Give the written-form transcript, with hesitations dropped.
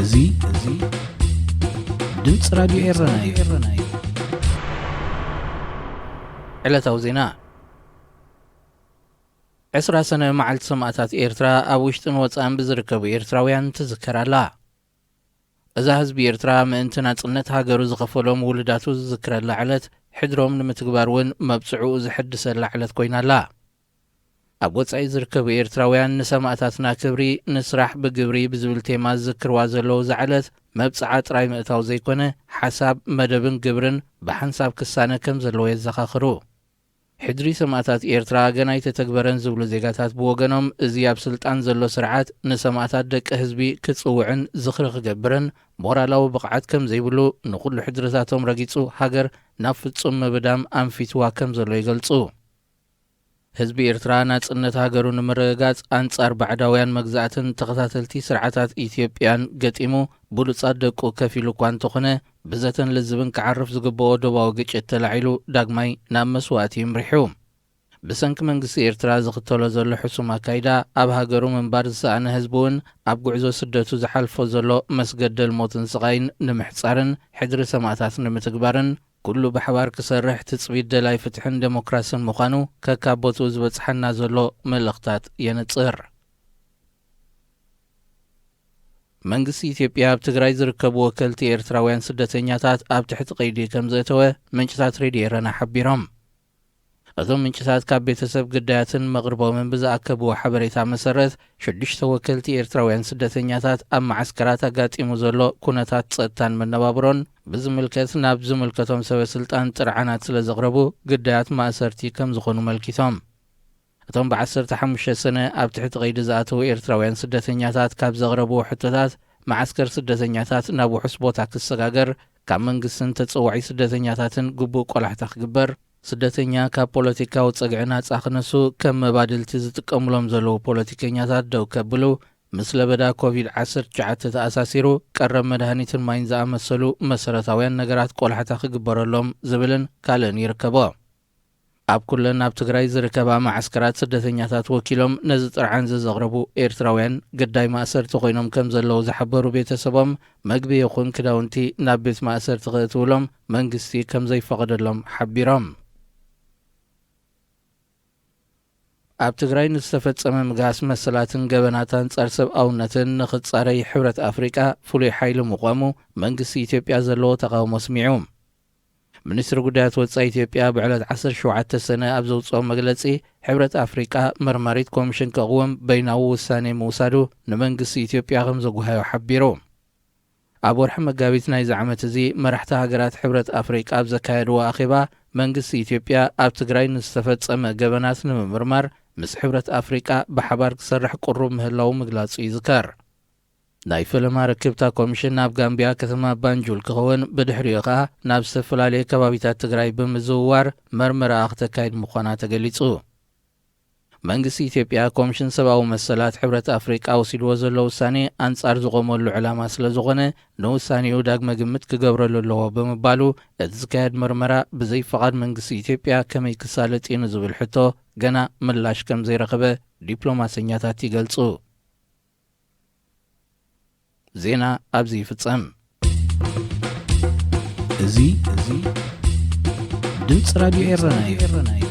እዙ ድምፂ ራዲዮ ኤረና እዩ። ዕለታዊ ዜና 10 ሰነ መዓልቲ ሰማዕታት ኤርትራ ኣብ ውሽጥን ወፃእን ብዝርከቡ ኤርትራውያን ትዝከራላ። እዛ ህዝቢ ኤርትራ ምእንቲ ናጽነት ሃገሩ ዝኸፈሎም ውልዳቱ ዝዝክረላ ዕለት ሕድሮም ንምትግባር እውን መብጽዑ ዝሕድሰላ ዕለት ኮይናላ። ኣብ ወፃኢ ዝርከቡ ኤርትራውያን ንሰማዕታትና ክብሪ ንስራሕ ብግብሪ ብዝብል ቴማ ዝዝክርዋ ዘለዉ ዝዕለት መብጽዓ ጥራይ ምእታው ዘይኮነ ሓሳብ መደብን ግብርን ብሓንሳብ ክሳነ ከም ዘለዎ የዘኻኽሩ። ሕድሪ ሰማዕታት ኤርትራ ገና ኣይተተግበረን ዝብሉ ዜጋታት ብወገኖም እዚ ኣብ ስልጣን ዘሎ ስርዓት ንሰማዕታት ደቂ ህዝቢ ክጽውዕን ዝኽሪ ክገብርን ሞራላዊ ብቕዓት ከም ዘይብሉ ንኹሉ ሕድርታቶም ረጊጹ ሃገር ናብ ፍጹም ምብዳም ኣንፊትዋ ከም ዘሎ ይገልጹ። ህዝቢ ኤርትራ ናጽነት ሃገሩ ንምርግጋጽ ኣንጻር ባዕዳውያን መግዛእትን ተኸታተልቲ ስርዓታት ኢትዮጵያን ገጢሙ ብሉጻት ደቁ ከፍ ኢሉ እኳ እንተኾነ ብዘተን ልዝብን ክዓርፍ ዝግብኦ ደባዊ ግጭት ተላዒሉ ዳግማይ ናብ መስዋእቲ ይምሪሑ። ብሰንኪ መንግስቲ ኤርትራ ዝኽተሎ ዘሎ ሕሱም ኣካይዳ ኣብ ሃገሩ ምንባር ዝሰኣነ ህዝቢ እውን ኣብ ጉዕዞ ስደቱ ዝሓልፎ ዘሎ መስገደል ሞትን ስቓይን ንምሕጻርን ሕድሪ ሰማዕታት ንምትግባርን ኩሉ ብሓባር ክሰርሕ ትጽቢት ደላይ ፍትሕን ዴሞክራስን ምዃኑ ከካቦቱ ዝበጽሐና ዘሎ መልእኽታት የነጽር። መንግስቲ ኢትዮጵያ ኣብ ትግራይ ዝርከቡ ወከልቲ ኤርትራውያን ስደተኛታት ኣብ ትሕቲ ቀይዲ ከም ዘእተወ ምንጭታት ሬድዮ ኤረና ሓቢሮም። እዞም ምንጭታት ካብ ቤተሰብ ግዳያትን መቕርቦምን ብዝኣከብዎ ሓበሬታ መሰረት 6 ወከልቲ ኤርትራውያን ስደተኛታት ኣብ ማዓስከራት ኣጋጢሙ ዘሎ ኩነታት ጸጥታን መነባብሮን ብዝምልከት ናብ ዝምልከቶም ሰበስልጣን ጥርዓናት ስለ ዘቕረቡ ግዳያት ማእሰርቲ ከም ዝኾኑ መልኪቶም። እቶም ብ15 ሰነ ኣብ ትሕቲ ቀይዲ ዝኣተዉ ኤርትራውያን ስደተኛታት ካብ ዘቕረብዎ ሕቶታት ማዓስከር ስደተኛታት ናብ ውሑስ ቦታ ክሰጋገር፣ ካብ መንግስትን ተጸዋዒ ስደተኛታትን ግቡእ ቆላሕታ ክግበር፣ ስደተኛ ካብ ፖለቲካዊ ጸግዒ ናጻ ክነሱ፣ ከም መባድልቲ ዝጥቀምሎም ዘለዉ ፖለቲከኛታት ደው ከብሉ፣ ምስ ለበዳ ኮቪድ-19 ተኣሳሲሩ ቀረብ መድሃኒትን ማይን ዝኣመሰሉ መሰረታውያን ነገራት ቆላሕታ ክግበረሎም ዝብልን ካልእን ይርከቦ። ኣብ ኩለን ኣብ ትግራይ ዝርከባ ማዓስከራት ስደተኛታት ወኪሎም ነዚ ጥርዓን ዘቕረቡ ኤርትራውያን ግዳይ ማእሰርቲ ኮይኖም ከም ዘለዉ ዝሓበሩ ቤተሰቦም መግቢ ይኹን ክዳውንቲ ናብ ቤት ማእሰርቲ ክእትውሎም መንግስቲ ከም ዘይፈቐደሎም ሓቢሮም። ኣብ ትግራይ ንዝተፈጸመ ምጋስ መሰላትን ገበናታን ጸር ሰብኣውነትን ንኽጻረይ ሕብረት ኣፍሪቃ ፍሉይ ሓይሊ ምዃሙ መንግስቲ ኢትዮጵያ ዘለዎ ተቃውሞ ስሚዑ። ሚኒስትሪ ጉዳያት ወጻኢ ኢትዮጵያ ብዕለት 17 ሰነ ኣብ ዘውፅኦ መግለጺ ሕብረት ኣፍሪቃ መርማሪት ኮሚሽን ከቕወም በይናዊ ውሳኔ ምውሳዱ ንመንግስቲ ኢትዮጵያ ከም ዘጓሃዮ ሓቢሩ። ኣብ ወርሒ መጋቢት ናይዚ ዓመት እዚ መራሕቲ ሃገራት ሕብረት ኣፍሪቃ ኣብ ዘካየድዎ ኣኼባ መንግስቲ ኢትዮጵያ ኣብ ትግራይ ንዝተፈጸመ ገበናት ንምምርማር ምስ ሕብረት ኣፍሪቃ ብሓባር ክሰርሕ ቁሩብ ምህላው ምግላጹ ይዝከር። ናይ ፈለማ ርክብታ ኮሚሽን ናብ ጋምቢያ ከተማ ባንጁል ክኸውን ብድሕሪኡ ኸዓ ናብ ዝተፈላለየ ከባቢታት ትግራይ ብምዝውዋር መርመራ ክተካይድ ምዃና ተገሊጹ። መንግስቲ ኢትዮጵያ ኮሚሽን ሰብኣዊ መሰላት ሕብረት ኣፍሪቃ ወሲድዎ ዘሎ ውሳኔ ኣንጻር ዝቖመሉ ዕላማ ስለ ዝኾነ ንውሳኔኡ ዳግመ ግምት ክገብረሉ ኣለዎ ብምባሉ እቲ ዝካየድ መርመራ ብዘይፈቓድ መንግስቲ ኢትዮጵያ ከመይ ክሳለጥ እዩ ንዝብል ሕቶ ገና ምላሽ ከም ዘይረኸበ ዲፕሎማሰኛታት ይገልጹ። ዜና ኣብዚ ይፍጸም። እዚ ድምፂ ራዲዮ ኤረና እዩ።